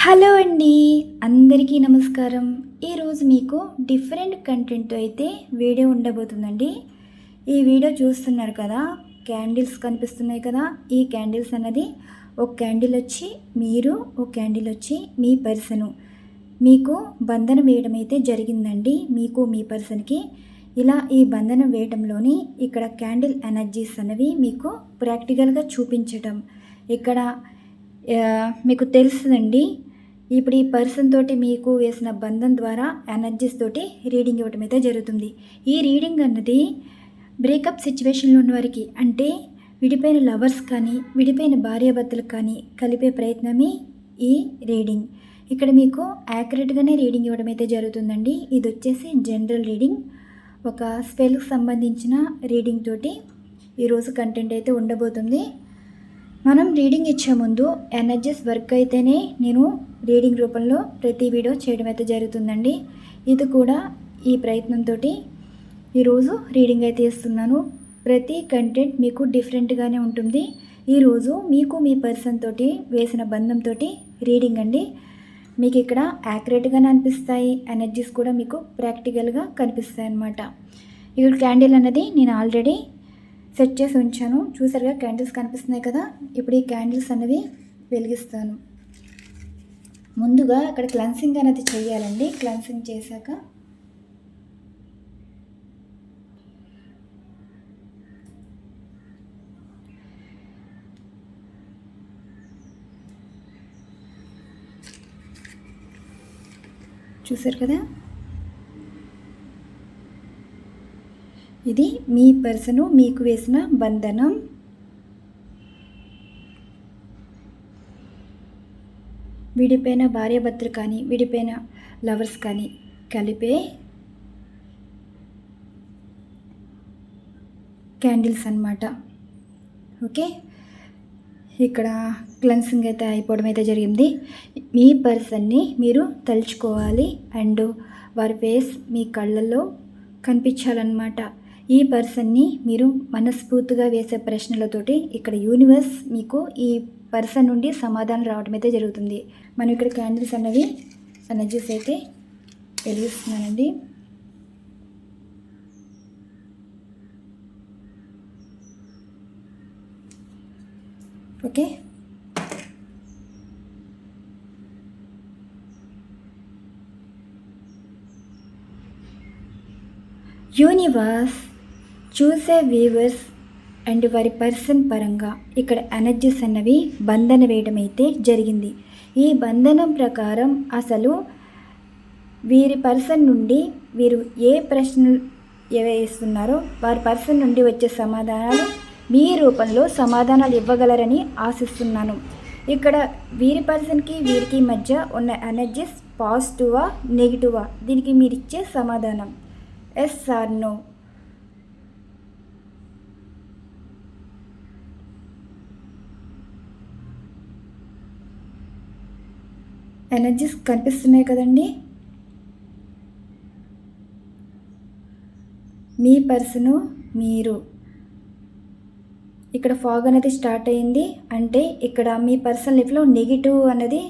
Hello అండి, అందరికీ నమస్కారం. ఈరోజు మీకు డిఫరెంట్ కంటెంట్తో అయితే వీడియో ఉండబోతుందండి. ఈ వీడియో చూస్తున్నారు కదా, క్యాండిల్స్ కనిపిస్తున్నాయి కదా. ఈ క్యాండిల్స్ అన్నది ఒక క్యాండిల్ వచ్చి మీరు, ఒక క్యాండిల్ వచ్చి మీ పర్సను మీకు బంధనం వేయడం అయితే జరిగిందండి. మీకు మీ పర్సన్కి ఇలా ఈ బంధనం వేయటంలోని ఇక్కడ క్యాండిల్ ఎనర్జీస్ అనేవి మీకు ప్రాక్టికల్గా చూపించటం ఇక్కడ మీకు తెలుస్తుందండి. ఇప్పుడు ఈ పర్సన్ తోటి మీకు వేసిన బంధం ద్వారా ఎనర్జీస్ తోటి రీడింగ్ ఇవ్వటం అయితే జరుగుతుంది. ఈ రీడింగ్ అన్నది బ్రేకప్ సిచ్యువేషన్లో ఉన్న వారికి, అంటే విడిపోయిన లవర్స్ కానీ విడిపోయిన భార్యాభర్తలకు కానీ కలిపే ప్రయత్నమే ఈ రీడింగ్. ఇక్కడ మీకు యాక్యురేట్గానే రీడింగ్ ఇవ్వడం అయితే జరుగుతుందండి. ఇది వచ్చేసి జనరల్ రీడింగ్, ఒక స్పెల్కి సంబంధించిన రీడింగ్ తోటి ఈరోజు కంటెంట్ అయితే ఉండబోతుంది. మనం రీడింగ్ ఇచ్చే ముందు ఎనర్జీస్ వర్క్ అయితేనే నేను రీడింగ్ రూపంలో ప్రతి వీడియో చేయడం అయితే జరుగుతుందండి. ఇది కూడా ఈ ప్రయత్నంతో ఈరోజు రీడింగ్ అయితే ఇస్తున్నాను. ప్రతి కంటెంట్ మీకు డిఫరెంట్గానే ఉంటుంది. ఈరోజు మీకు మీ పర్సన్ తోటి వేసిన బంధంతో రీడింగ్ అండి. మీకు ఇక్కడ యాక్యురేట్గానే అనిపిస్తాయి, ఎనర్జీస్ కూడా మీకు ప్రాక్టికల్గా కనిపిస్తాయి అన్నమాట. ఇక్కడ క్యాండిల్ అన్నది నేను ఆల్రెడీ సెట్ చేసి ఉంచాను. చూసారుగా క్యాండిల్స్ కనిపిస్తున్నాయి కదా. ఇప్పుడు ఈ క్యాండిల్స్ అనేవి వెలిగిస్తాను. ముందుగా అక్కడ క్లెన్సింగ్ అనేది చేయాలండి. క్లెన్సింగ్ చేశాక చూసారు కదా, ఇది మీ పర్సను మీకు వేసిన బంధనం. విడిపోయిన భార్యాభర్తలు కానీ విడిపోయిన లవర్స్ కానీ కలిపే క్యాండిల్స్ అన్నమాట. ఓకే, ఇక్కడ క్లెన్సింగ్ అయితే అయిపోవడం అయితే జరిగింది. మీ పర్సన్ని మీరు తలుచుకోవాలి అండ్ వారి ఫేస్ మీ కళ్ళల్లో కనిపించాలన్నమాట. ఈ పర్సన్ని మీరు మనస్ఫూర్తిగా వేసే ప్రశ్నలతోటి ఇక్కడ యూనివర్స్ మీకు ఈ పర్సన్ నుండి సమాధానం రావడం అయితే జరుగుతుంది. మనం ఇక్కడ క్యాండిల్స్ అన్నవి ఎనర్జీస్ అయితే వెలిగిస్తున్నానండి. ఓకే, యూనివర్స్ చూసే వ్యూవర్స్ అండ్ వారి పర్సన్ పరంగా ఇక్కడ ఎనర్జీస్ అన్నవి బంధన వేయడం అయితే జరిగింది. ఈ బంధనం ప్రకారం అసలు వీరి పర్సన్ నుండి వీరు ఏ ప్రశ్నలు వేస్తున్నారో వారి పర్సన్ నుండి వచ్చే సమాధానాలు మీ రూపంలో సమాధానాలు ఇవ్వగలరని ఆశిస్తున్నాను. ఇక్కడ వీరి పర్సన్కి వీరికి మధ్య ఉన్న ఎనర్జీస్ పాజిటివా నెగిటివా, దీనికి మీరు ఇచ్చే సమాధానం ఎస్ ఆర్ నో. ఎనర్జీస్ కనిపిస్తున్నాయి కదండి. మీ పర్సను మీరు, ఇక్కడ ఫాగ్ అనేది స్టార్ట్ అయింది. అంటే ఇక్కడ మీ పర్సన్ లైఫ్లో నెగిటివ్ అనేది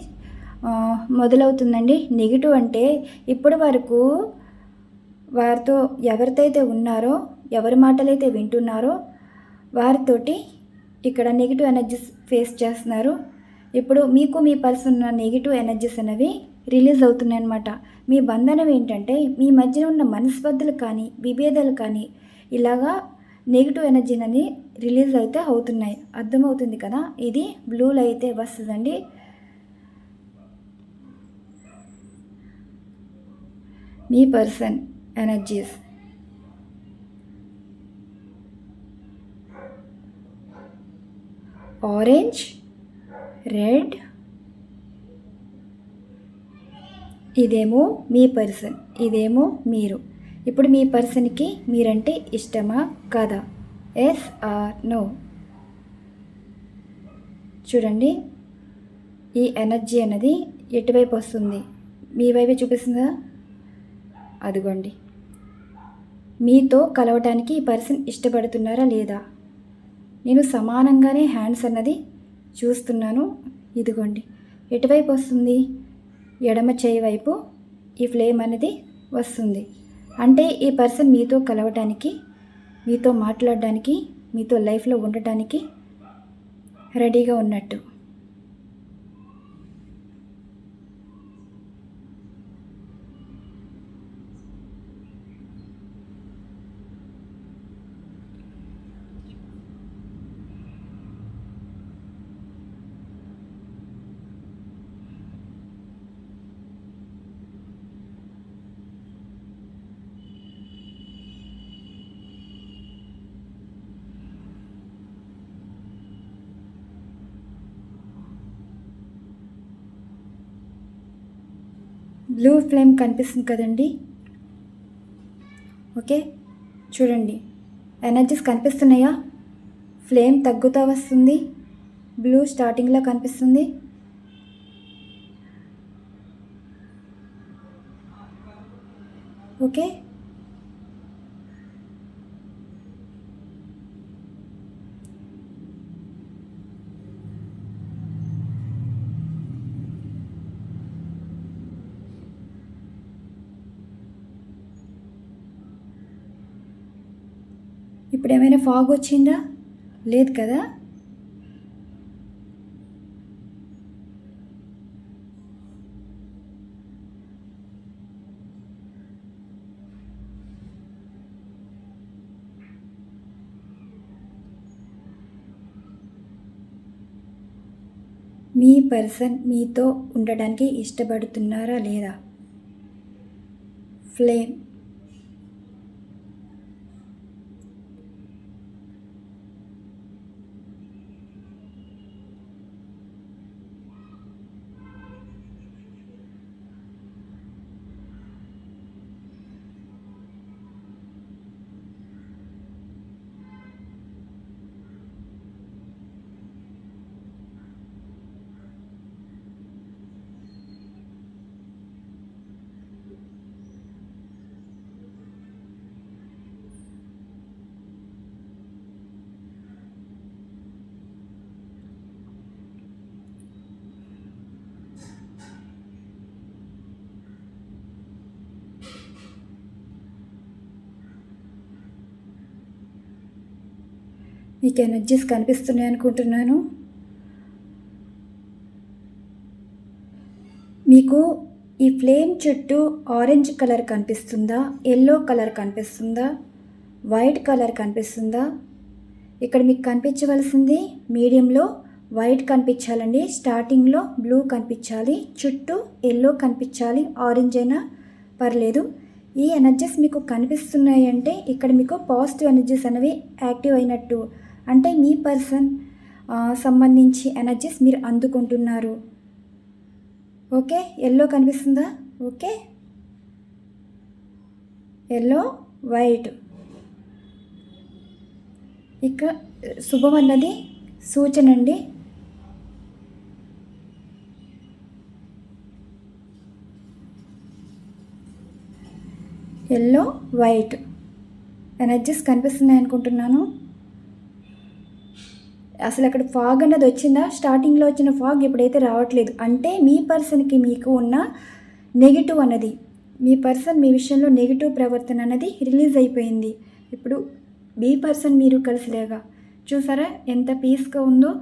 మొదలవుతుందండి. నెగిటివ్ అంటే ఇప్పటి వరకు వారితో ఎవరితో అయితే ఉన్నారో, ఎవరి మాటలైతే వింటున్నారో వారితోటి ఇక్కడ నెగిటివ్ ఎనర్జీస్ ఫేస్ చేస్తున్నారు. ఇప్పుడు మీకు మీ పర్సన్ నెగిటివ్ ఎనర్జీస్ అనేవి రిలీజ్ అవుతున్నాయి అన్నమాట. మీ బంధనం ఏంటంటే మీ మధ్యన ఉన్న మనస్పర్ధలు కానీ విభేదాలు కానీ ఇలాగా నెగిటివ్ ఎనర్జీ అనేది రిలీజ్ అయితే అవుతున్నాయి. అర్థమవుతుంది కదా. ఇది బ్లూలో అయితే వస్తుందండి. మీ పర్సన్ ఎనర్జీస్ ఆరెంజ్, రెడ్, ఇదేమో మీ పర్సన్, ఇదేమో మీరు. ఇప్పుడు మీ పర్సన్కి మీరంటే ఇష్టమా కాదా, ఎస్ ఆర్ నో. చూడండి, ఈ ఎనర్జీ అనేది ఎటువైపు వస్తుంది, మీ వైపే చూపిస్తుందా? అదిగోండి, మీతో కలవటానికి ఈ పర్సన్ ఇష్టపడుతున్నారా లేదా? నేను సమానంగానే హ్యాండ్స్ అన్నది చూస్తున్నాను. ఇదిగోండి, ఎటువైపు వస్తుంది? ఎడమ చేయి వైపు ఈ ఫ్లేమ్ అనేది వస్తుంది. అంటే ఈ పర్సన్ మీతో కలవటానికి, మీతో మాట్లాడడానికి, మీతో లైఫ్లో ఉండటానికి రెడీగా ఉన్నట్టు. బ్లూ ఫ్లేమ్ కనిపిస్తుంది కదండి. ఓకే, చూడండి, ఎనర్జీస్ కనిపిస్తున్నాయా? ఫ్లేమ్ తగ్గుతూ వస్తుంది, బ్లూ స్టార్టింగ్లో కనిపిస్తుంది. ఓకే, ఇప్పుడు ఏమైనా ఫాగ్ వచ్చిందా? లేదు కదా. మీ పర్సన్ మీతో ఉండడానికి ఇష్టపడుతున్నారా లేదా? ఫ్లేమ్. మీకు ఎనర్జీస్ కనిపిస్తున్నాయి అనుకుంటున్నాను. మీకు ఈ ఫ్లేమ్ చుట్టూ ఆరెంజ్ కలర్ కనిపిస్తుందా? ఎల్లో కలర్ కనిపిస్తుందా? వైట్ కలర్ కనిపిస్తుందా? ఇక్కడ మీకు కనిపించవలసింది మీడియంలో వైట్ కనిపించాలండి. స్టార్టింగ్లో బ్లూ కనిపించాలి, చుట్టూ ఎల్లో కనిపించాలి, ఆరెంజ్ అయినా పర్లేదు. ఈ ఎనర్జీస్ మీకు కనిపిస్తున్నాయి అంటే ఇక్కడ మీకు పాజిటివ్ ఎనర్జీస్ అనేవి యాక్టివ్ అయినట్టు. అంటే మీ పర్సన్ సంబంధించి ఎనర్జీస్ మీరు అందుకుంటున్నారు. ఓకే, ఎల్లో కనిపిస్తుందా? Okay, yellow, white. ఇక శుభం అన్నది సూచన అండి. ఎల్లో, వైట్ ఎనర్జీస్ కనిపిస్తున్నాయి అనుకుంటున్నాను. అసలు అక్కడ ఫాగ్ అన్నది వచ్చిందా? స్టార్టింగ్లో వచ్చిన ఫాగ్ ఇప్పుడైతే రావట్లేదు. అంటే మీ పర్సన్కి మీకు ఉన్న నెగిటివ్ అన్నది, మీ పర్సన్ మీ విషయంలో నెగిటివ్ ప్రవర్తన అన్నది రిలీజ్ అయిపోయింది. ఇప్పుడు మీ పర్సన్ మీరు కలిసిలేగా. చూసారా ఎంత పీస్గా ఉందో?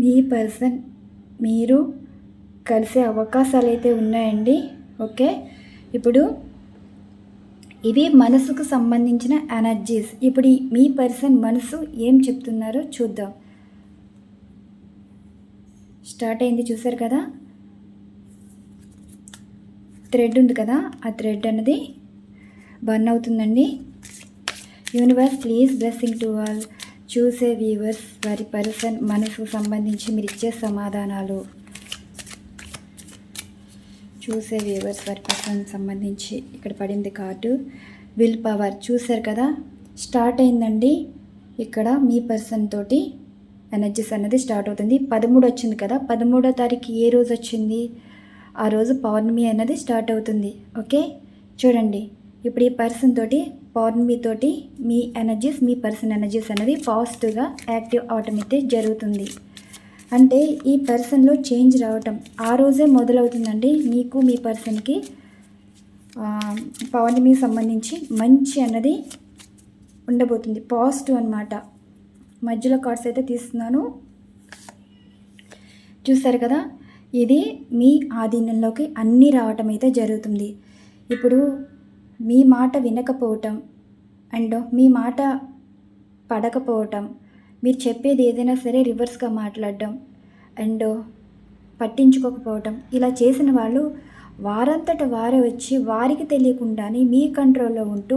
మీ పర్సన్ మీరు కలిసే అవకాశాలు అయితే ఉన్నాయండి. ఓకే, ఇప్పుడు ఇవి మనసుకు సంబంధించిన ఎనర్జీస్. ఇప్పుడు మీ పర్సన్ మనసు ఏం చెప్తున్నారో చూద్దాం. స్టార్ట్ అయింది, చూసారు కదా. థ్రెడ్ ఉంది కదా, ఆ థ్రెడ్ అనేది బర్న్ అవుతుందండి. Universe please blessing to all. చూసే వ్యూవర్స్ వారి పర్సన్ మనసుకు సంబంధించి మీరు ఇచ్చే సమాధానాలు. చూసే వ్యూవర్స్ వారి పర్సన్ సంబంధించి ఇక్కడ పడింది కార్డు విల్ పవర్. చూసారు కదా, స్టార్ట్ అయిందండి. ఇక్కడ మీ పర్సన్ తోటి ఎనర్జీస్ అన్నది స్టార్ట్ అవుతుంది. 13 వచ్చింది కదా, 13వ తారీఖు ఏ రోజు వచ్చింది, ఆ రోజు పౌర్ణమి అనేది స్టార్ట్ అవుతుంది. ఓకే, చూడండి ఇప్పుడు ఈ పర్సన్ తోటి పౌర్ణమి తోటి మీ ఎనర్జీస్, మీ పర్సన్ ఎనర్జీస్ అనేది పాజిటివ్గా యాక్టివ్ అవటం అయితే జరుగుతుంది. అంటే ఈ పర్సన్లో చేంజ్ రావటం ఆ రోజే మొదలవుతుందండి. మీకు మీ పర్సన్కి పౌర్ణమికి సంబంధించి మంచి అన్నది ఉండబోతుంది, పాజిటివ్ అన్నమాట. మధ్యలో కార్డ్స్ అయితే తీస్తున్నాను, చూస్తారు కదా. ఇది మీ ఆధీనంలోకి అన్నీ రావటం అయితే జరుగుతుంది. ఇప్పుడు మీ మాట వినకపోవటం అండ్ మీ మాట పడకపోవటం, మీరు చెప్పేది ఏదైనా సరే రివర్స్గా మాట్లాడడం అండ్ పట్టించుకోకపోవటం, ఇలా చేసిన వాళ్ళు వారంతట వారే వచ్చి వారికి తెలియకుండానే మీ కంట్రోల్లో ఉంటూ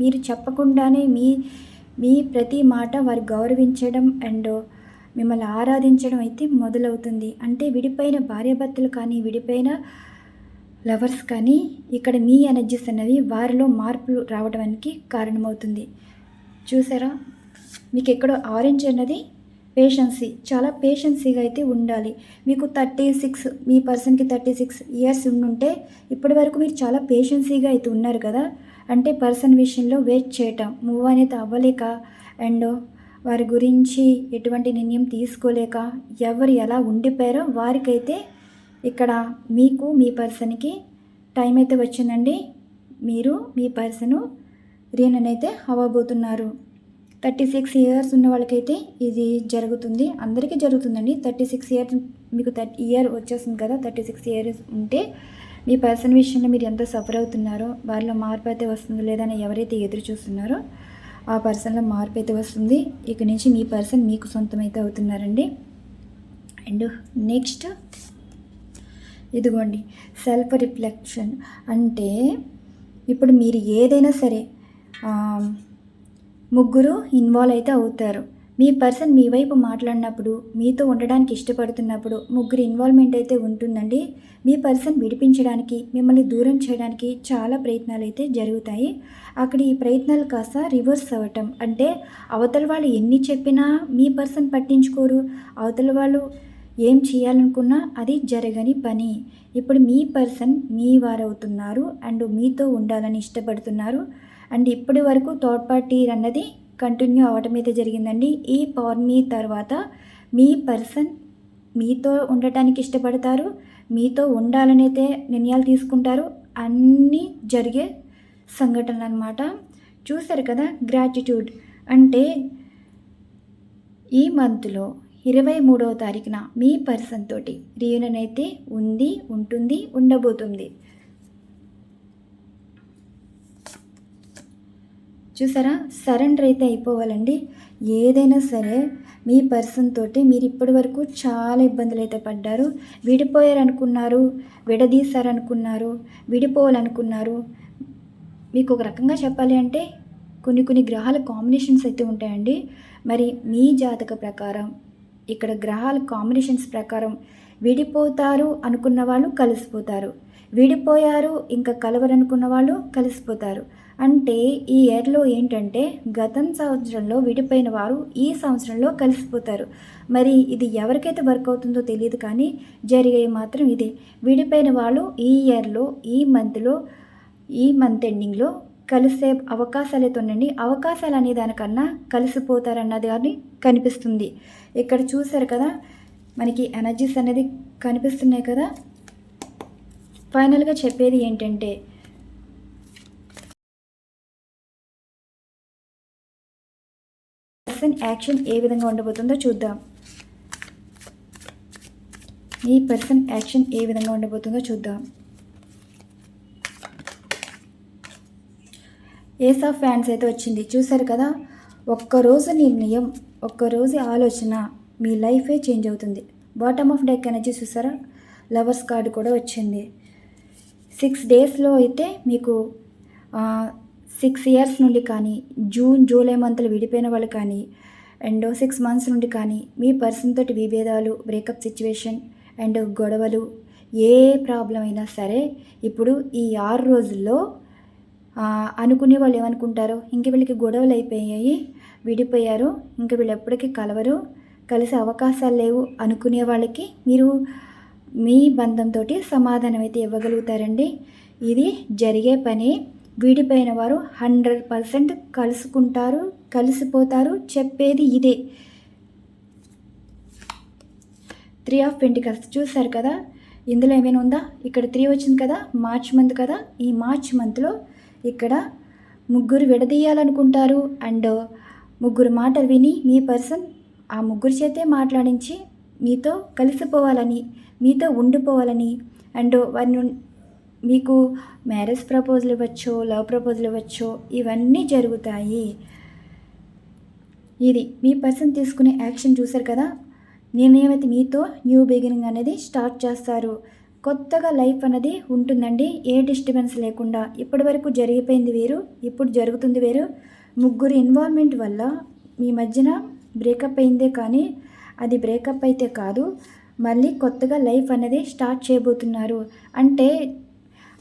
మీరు చెప్పకుండానే మీ ప్రతి మాట వారు గౌరవించడం అండ్ మిమ్మల్ని ఆరాధించడం అయితే మొదలవుతుంది. అంటే విడిపోయిన భార్యాభర్తలు కానీ, విడిపోయిన లవర్స్ కానీ ఇక్కడ మీ ఎనర్జీస్ అనేవి వారిలో మార్పులు రావడానికి కారణమవుతుంది. చూసారా, మీకు ఎక్కడో ఆరెంజ్ అన్నది పేషెన్సీ, చాలా పేషెన్సీగా అయితే ఉండాలి. మీకు 36, మీ పర్సన్కి 36 ఇయర్స్ ఉండుంటే ఇప్పటి వరకు మీరు చాలా పేషెన్సీగా అయితే ఉన్నారు కదా. అంటే పర్సన్ విషయంలో వెయిట్ చేయటం, మూవ్ అనేది అవ్వలేక అండ్ వారి గురించి ఎటువంటి నిర్ణయం తీసుకోలేక ఎవరు ఎలా ఉండిపోయారో వారికైతే ఇక్కడ మీకు మీ పర్సన్కి టైం అయితే వచ్చిందండి. మీరు మీ పర్సను రీయూనియన్ అయితే అవ్వబోతున్నారు. 36 ఇయర్స్ ఉన్న వాళ్ళకైతే ఇది జరుగుతుంది, అందరికీ జరుగుతుందండి. 36 ఇయర్స్ మీకు ఇయర్ వచ్చేస్తుంది కదా, 36 ఇయర్స్ ఉంటే మీ పర్సన్ విషయంలో మీరు ఎంత సఫర్ అవుతున్నారో, వారిలో మార్పు అయితే వస్తుంది లేదని ఎవరైతే ఎదురు చూస్తున్నారో ఆ పర్సన్లో మార్పు అయితే వస్తుంది. ఇక నుంచి మీ పర్సన్ మీకు సొంతమైతే అవుతున్నారండి. అండ్ నెక్స్ట్ ఇదిగోండి సెల్ఫ్ రిఫ్లెక్షన్. అంటే ఇప్పుడు మీరు ఏదైనా సరే ముగ్గురు ఇన్వాల్వ్ అయితే అవుతారు. మీ పర్సన్ మీ వైపు మాట్లాడినప్పుడు, మీతో ఉండడానికి ఇష్టపడుతున్నప్పుడు ముగ్గురు ఇన్వాల్వ్మెంట్ అయితే ఉంటుందండి. మీ పర్సన్ విడిపించడానికి, మిమ్మల్ని దూరం చేయడానికి చాలా ప్రయత్నాలు అయితే జరుగుతాయి. అక్కడ ఈ ప్రయత్నాలు కాస్త రివర్స్ అవ్వటం, అంటే అవతల వాళ్ళు ఎన్ని చెప్పినా మీ పర్సన్ పట్టించుకోరు, అవతల వాళ్ళు ఏం చేయాలనుకున్నా అది జరగని పని. ఇప్పుడు మీ పర్సన్ మీ వారవుతున్నారు అండ్ మీతో ఉండాలని ఇష్టపడుతున్నారు. అండ్ ఇప్పటి వరకు థర్డ్ పార్టీ అన్నది కంటిన్యూ అవ్వటం అయితే జరిగిందండి. ఈ పౌర్ణమి తర్వాత మీ పర్సన్ మీతో ఉండటానికి ఇష్టపడతారు, మీతో ఉండాలని అయితే నిర్ణయాలు తీసుకుంటారు. అన్నీ జరిగే సంఘటనలు అన్నమాట. చూసారు కదా, గ్రాటిట్యూడ్. అంటే ఈ మంత్లో 23వ తారీఖున మీ పర్సన్ తోటి రీయూనియన్ అయితే ఉంటుంది, ఉండబోతుంది. చూసారా, సరెండర్ అయితే అయిపోవాలండి. ఏదైనా సరే మీ పర్సన్ తోటి మీరు ఇప్పటి వరకు చాలా ఇబ్బందులు అయితే పడ్డారు. విడిపోయారనుకున్నారు, విడదీశారనుకున్నారు, విడిపోవాలనుకున్నారు. మీకు ఒక రకంగా చెప్పాలి అంటే కొన్ని గ్రహాల కాంబినేషన్స్ అయితే ఉంటాయండి. మరి మీ జాతక ప్రకారం ఇక్కడ గ్రహాల కాంబినేషన్స్ ప్రకారం విడిపోతారు అనుకున్న వాళ్ళు కలిసిపోతారు, విడిపోయారు ఇంకా కలవరనుకున్న వాళ్ళు కలిసిపోతారు. అంటే ఈ ఇయర్లో ఏంటంటే గతం సంవత్సరంలో విడిపోయిన వారు ఈ సంవత్సరంలో కలిసిపోతారు. మరి ఇది ఎవరికైతే వర్క్ అవుతుందో తెలియదు, కానీ జరిగే మాత్రం ఇదే. విడిపోయిన వాళ్ళు ఈ ఇయర్లో, ఈ మంత్ ఎండింగ్లో కలిసే అవకాశాలు అయితే ఉండండి. అవకాశాలు అనే దానికన్నా కలిసిపోతారన్నది కానీ కనిపిస్తుంది. ఇక్కడ చూసారు కదా, మనకి ఎనర్జీస్ అనేది కనిపిస్తున్నాయి కదా. ఫైనల్గా చెప్పేది ఏంటంటే పర్సన్ యాక్షన్ ఏ విధంగా ఉండబోతుందో చూద్దాం. మీ పర్సన్ యాక్షన్ ఏ విధంగా ఉండబోతుందో చూద్దాం. ఏస్ ఆఫ్ ఫ్యాన్స్ అయితే వచ్చింది, చూసారు కదా. ఒక్కరోజు నిర్ణయం, ఒక్కరోజు ఆలోచన మీ లైఫే చేంజ్ అవుతుంది. బాటమ్ ఆఫ్ డెక్ ఎనర్జీ చూసారా, లవర్స్ కార్డు కూడా వచ్చింది. 6 డేస్లో అయితే మీకు 6 ఇయర్స్ నుండి కానీ, జూన్ జూలై మంత్లో విడిపోయిన వాళ్ళు కానీ, అండ్ 6 మంత్స్ నుండి కానీ మీ పర్సన్ తోటి విభేదాలు, బ్రేకప్ సిచ్యువేషన్ అండ్ గొడవలు, ఏ ప్రాబ్లం అయినా సరే ఇప్పుడు ఈ 6 రోజుల్లో అనుకునే వాళ్ళు ఏమనుకుంటారో, ఇంక వీళ్ళకి గొడవలు అయిపోయాయి, విడిపోయారు, ఇంక వీళ్ళు ఎప్పటికీ కలవరు, కలిసే అవకాశాలు లేవు అనుకునే వాళ్ళకి మీరు మీ బంధంతో సమాధానం అయితే ఇవ్వగలుగుతారండి. ఇది జరిగే పని. విడిపోయిన వారు 100% కలుసుకుంటారు, కలిసిపోతారు. చెప్పేది ఇదే. 3 ఆఫ్ పెంటికల్స్ చూసారు కదా, ఇందులో ఏమైనా ఉందా? ఇక్కడ 3 వచ్చింది కదా, మార్చ్ మంత్ కదా. ఈ మార్చ్ మంత్లో ఇక్కడ ముగ్గురు విడదీయాలనుకుంటారు అండ్ ముగ్గురు మాటలు విని మీ పర్సన్ ఆ ముగ్గురు చేతే మాట్లాడించి మీతో కలిసిపోవాలని, మీతో ఉండిపోవాలని అండ్ వారిని మీకు మ్యారేజ్ ప్రపోజల్ ఇవ్వచ్చో, లవ్ ప్రపోజల్ ఇవ్వచ్చో, ఇవన్నీ జరుగుతాయి. ఇది మీ పర్సన్ తీసుకునే యాక్షన్ చూశారు కదా. నేనేమైతే మీతో న్యూ బిగినింగ్ అనేది స్టార్ట్ చేస్తారు. కొత్తగా లైఫ్ అనేది ఉంటుందండి, ఏ డిస్టర్బెన్స్ లేకుండా. ఇప్పటి వరకు జరిగిపోయింది వేరు, ఇప్పుడు జరుగుతుంది వేరు. ముగ్గురు ఇన్వాల్వ్మెంట్ వల్ల మీ మధ్యన బ్రేకప్ అయిందే కానీ అది బ్రేకప్ అయితే కాదు. మళ్ళీ కొత్తగా లైఫ్ అనేది స్టార్ట్ చేయబోతున్నారు. అంటే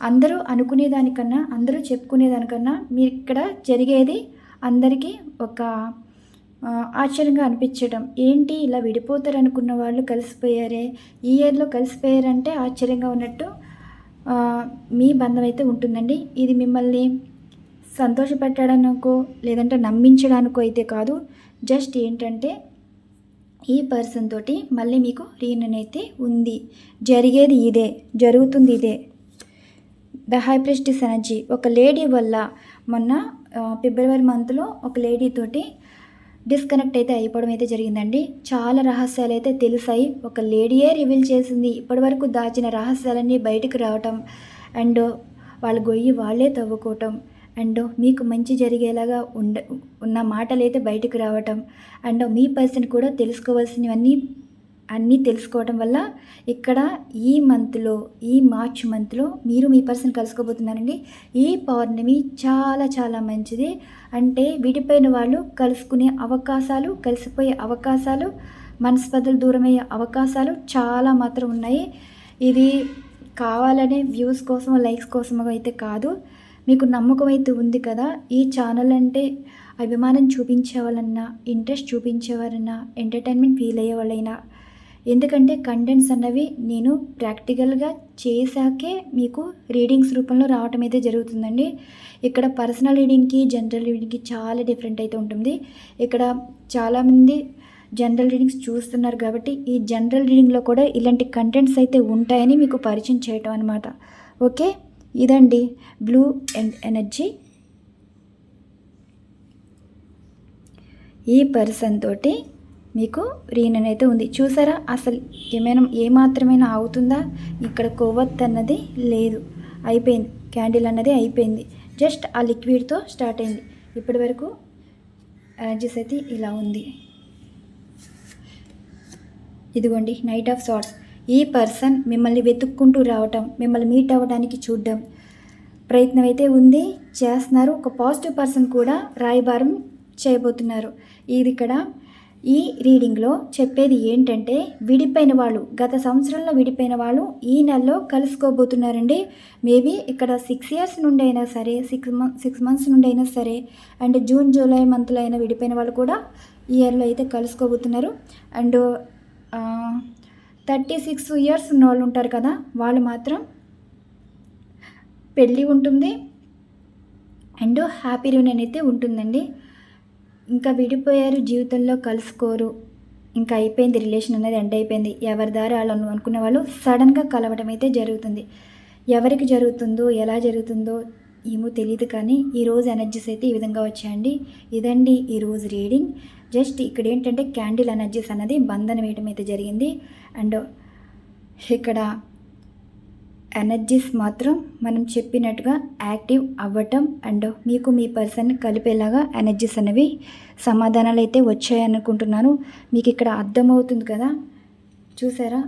అందరూ అనుకునేదానికన్నా, అందరూ చెప్పుకునేదానికన్నా మీరు ఇక్కడ జరిగేది అందరికీ ఒక ఆశ్చర్యంగా అనిపించడం. ఏంటి ఇలా విడిపోతారు అనుకున్న వాళ్ళు కలిసిపోయారే, ఈ ఇయర్లో కలిసిపోయారంటే ఆశ్చర్యంగా ఉన్నట్టు మీ బంధం అయితే ఉంటుందండి. ఇది మిమ్మల్ని సంతోషపెట్టడానికో లేదంటే నమ్మించడానికో అయితే కాదు. జస్ట్ ఏంటంటే ఈ పర్సన్ తోటి మళ్ళీ మీకు రీయూనియన్ అయితే ఉంది. జరిగేది ఇదే, జరుగుతుంది ఇదే. ద హై ప్రెస్టీజ్ ఎనర్జీ ఒక లేడీ వల్ల మొన్న ఫిబ్రవరి మంత్లో ఒక లేడీ తోటి డిస్కనెక్ట్ అయితే అయిపోవడం అయితే జరిగిందండి. చాలా రహస్యాలు అయితే తెలిసాయి. ఒక లేడీయే రివీల్ చేసింది. ఇప్పటివరకు దాచిన రహస్యాలన్నీ బయటకు రావటం అండ్ వాళ్ళ గొయ్యి వాళ్ళే తవ్వుకోవటం అండ్ మీకు మంచి జరిగేలాగా ఉన్న మాటలు అయితే బయటకు రావటం అండ్ మీ పర్సన్ కూడా అన్నీ తెలుసుకోవటం వల్ల ఇక్కడ ఈ మంత్లో, ఈ మార్చ్ మంత్లో మీరు మీ పర్సన్ కలుసుకోబోతున్నారండి. ఈ పౌర్ణమి చాలా చాలా మంచిది. అంటే విడిపోయిన వాళ్ళు కలుసుకునే అవకాశాలు, కలిసిపోయే అవకాశాలు, మనస్పర్ధలు దూరమయ్యే అవకాశాలు చాలా మాత్రం ఉన్నాయి. ఇది కావాలనే వ్యూస్ కోసమో లైక్స్ కోసమో అయితే కాదు. మీకు నమ్మకం అయితే ఉంది కదా. ఈ ఛానల్ అంటే అభిమానం చూపించేవాళ్ళన్నా, ఇంట్రెస్ట్ చూపించేవారన్నా, ఎంటర్టైన్మెంట్ ఫీల్ అయ్యే వాళ్ళైనా, ఎందుకంటే కంటెంట్స్ అన్నవి నేను ప్రాక్టికల్గా చేశాకే మీకు రీడింగ్స్ రూపంలో రావటం అయితే జరుగుతుందండి. ఇక్కడ పర్సనల్ రీడింగ్కి, జనరల్ రీడింగ్కి చాలా డిఫరెంట్ అయితే ఉంటుంది. ఇక్కడ చాలామంది జనరల్ రీడింగ్స్ చూస్తున్నారు కాబట్టి ఈ జనరల్ రీడింగ్లో కూడా ఇలాంటి కంటెంట్స్ అయితే ఉంటాయని మీకు పరిచయం చేయటం అనమాట. ఓకే, ఇదండి బ్లూ ఎనర్జీ. ఈ పర్సన్ తోటి మీకు రీయూనియన్ అయితే ఉంది. చూసారా, అసలు ఏమాత్రమైనా అవుతుందా? ఇక్కడ కొవ్వొత్తు అన్నది లేదు, అయిపోయింది. క్యాండిల్ అన్నది అయిపోయింది. జస్ట్ ఆ లిక్విడ్తో స్టార్ట్ అయింది. ఇప్పటి వరకు ఎనర్జీస్ అయితే ఇలా ఉంది. ఇదిగోండి నైట్ ఆఫ్ సార్ట్స్. ఈ పర్సన్ మిమ్మల్ని వెతుక్కుంటూ రావటం, మిమ్మల్ని మీట్ అవ్వడానికి చూడడం ప్రయత్నం అయితే ఉంది, చేస్తున్నారు. ఒక పాజిటివ్ పర్సన్ కూడా రాయబారం చేయబోతున్నారు. ఇది ఇక్కడ ఈ రీడింగ్లో చెప్పేది ఏంటంటే విడిపోయిన వాళ్ళు, గత సంవత్సరంలో విడిపోయిన వాళ్ళు ఈ నెలలో కలుసుకోబోతున్నారండి. మేబీ ఇక్కడ 6 ఇయర్స్ నుండి అయినా సరే, 6 మంత్స్ నుండి అయినా సరే అండ్ జూన్ జూలై మంత్లో అయినా విడిపోయిన వాళ్ళు కూడా ఈ ఇయర్లో అయితే కలుసుకోబోతున్నారు. అండ్ 36 ఇయర్స్ ఉన్న వాళ్ళు ఉంటారు కదా, వాళ్ళు మాత్రం పెళ్ళి ఉంటుంది అండ్ హ్యాపీ రీయూనియన్ అయితే ఉంటుందండి. ఇంకా విడిపోయారు, జీవితంలో కలుసుకోరు, ఇంకా అయిపోయింది, రిలేషన్ అనేది ఎండ్ అయిపోయింది, ఎవరి దారి వాళ్ళు అనుకునే వాళ్ళు సడన్గా కలవడం అయితే జరుగుతుంది. ఎవరికి జరుగుతుందో, ఎలా జరుగుతుందో ఏమో తెలియదు, కానీ ఈరోజు ఎనర్జీస్ అయితే ఈ విధంగా వచ్చాయండి. ఇదండి ఈరోజు రీడింగ్. జస్ట్ ఇక్కడ ఏంటంటే క్యాండిల్ ఎనర్జీస్ అన్నది బంధన వేయడం అయితే జరిగింది. అండ్ ఇక్కడ ఎనర్జీస్ మాత్రం మనం చెప్పినట్టుగా యాక్టివ్ అవ్వటం అండ్ మీకు మీ పర్సన్ కలిపేలాగా ఎనర్జీస్ అనేవి సమాధానాలు అయితే వచ్చాయనుకుంటున్నాను. మీకు ఇక్కడ అర్థమవుతుంది కదా, చూసారా?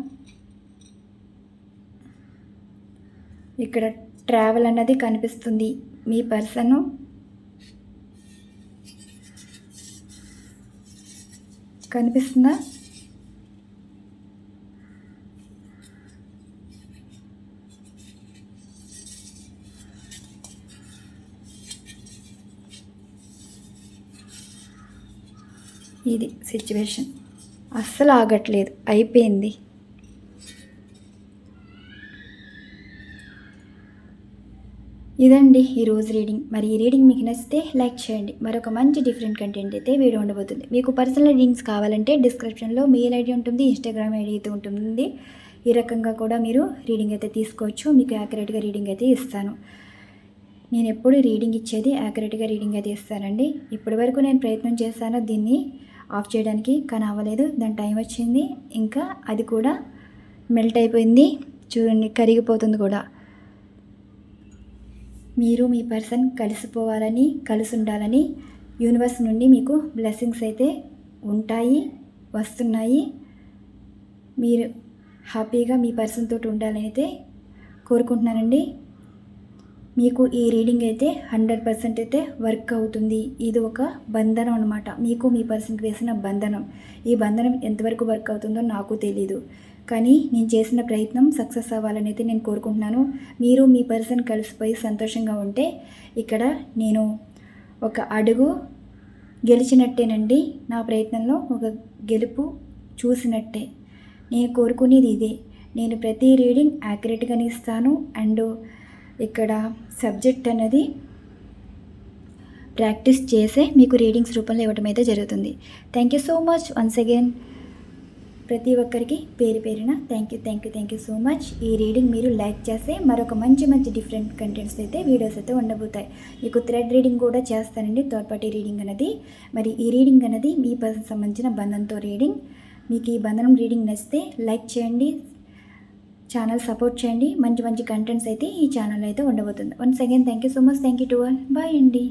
ఇక్కడ ట్రావెల్ అన్నది కనిపిస్తుంది. మీ పర్సన్ కనిపిస్తుందా? ఇది సిచ్యువేషన్. అస్సలు ఆగట్లేదు, అయిపోయింది. ఇదండి ఈరోజు రీడింగ్. మరి ఈ రీడింగ్ మీకు నచ్చితే లైక్ చేయండి. మరొక మంచి డిఫరెంట్ కంటెంట్ అయితే వీడియో ఉండబోతుంది. మీకు పర్సనల్ రీడింగ్స్ కావాలంటే డిస్క్రిప్షన్లో మెయిల్ ఐడి ఉంటుంది, ఇన్స్టాగ్రామ్ ఐడి అయితే ఉంటుంది. ఈ రకంగా కూడా మీరు రీడింగ్ అయితే తీసుకోవచ్చు. మీకు యాక్యురేట్గా రీడింగ్ అయితే ఇస్తాను. నేను ఎప్పుడు రీడింగ్ ఇచ్చేది యాక్యురేట్గా రీడింగ్ అయితే ఇస్తానండి. ఇప్పటి వరకు నేను ప్రయత్నం చేశాను దీన్ని ఆఫ్ చేయడానికి, కానీ అవ్వలేదు. దాని టైం వచ్చింది, ఇంకా అది కూడా మెల్ట్ అయిపోయింది. చూడండి, కరిగిపోతుంది కూడా. మీరు మీ పర్సన్ కలిసిపోవాలని, కలిసి ఉండాలని యూనివర్స్ నుండి మీకు బ్లెస్సింగ్స్ అయితే ఉంటాయి, వస్తున్నాయి. మీరు హ్యాపీగా మీ పర్సన్ తోటి ఉండాలని అయితే కోరుకుంటున్నానండి. మీకు ఈ రీడింగ్ అయితే 100% అయితే వర్క్ అవుతుంది. ఇది ఒక బంధనం అనమాట, మీకు మీ పర్సన్కి వేసిన బంధనం. ఈ బంధనం ఎంతవరకు వర్క్ అవుతుందో నాకు తెలీదు, కానీ నేను చేసిన ప్రయత్నం సక్సెస్ అవ్వాలని అయితే నేను కోరుకుంటున్నాను. మీరు మీ పర్సన్ కలిసిపోయి సంతోషంగా ఉంటే ఇక్కడ నేను ఒక అడుగు గెలిచినట్టేనండి. నా ప్రయత్నంలో ఒక గెలుపు చూసినట్టే. నేను కోరుకునేది ఇదే. నేను ప్రతి రీడింగ్ యాక్యురేట్గానే ఇస్తాను. అండ్ ఇక్కడ సబ్జెక్ట్ అనేది ప్రాక్టీస్ చేసే మీకు రీడింగ్స్ రూపంలో ఇవ్వడం అయితే జరుగుతుంది. Thank you so much once again. ప్రతి ఒక్కరికి పేరు పేరున థ్యాంక్ యూ సో మచ్. ఈ రీడింగ్ మీరు లైక్ చేస్తే మరొక మంచి డిఫరెంట్ కంటెంట్స్ అయితే వీడియోస్ అయితే ఉండబోతాయి. మీకు థ్రెడ్ రీడింగ్ కూడా చేస్తానండి, థర్డ్ పార్టీ రీడింగ్ అనేది. మరి ఈ రీడింగ్ అనేది మీ పర్సన్ సంబంధించిన బంధంతో రీడింగ్. మీకు ఈ బంధనం రీడింగ్ నచ్చితే లైక్ చేయండి, ఛానల్ సపోర్ట్ చేయండి. మంచి కంటెంట్స్ అయితే ఈ ఛానల్ అయితే ఉండబోతుంది. Once again thank you so much. Thank you to all. Bye అండి.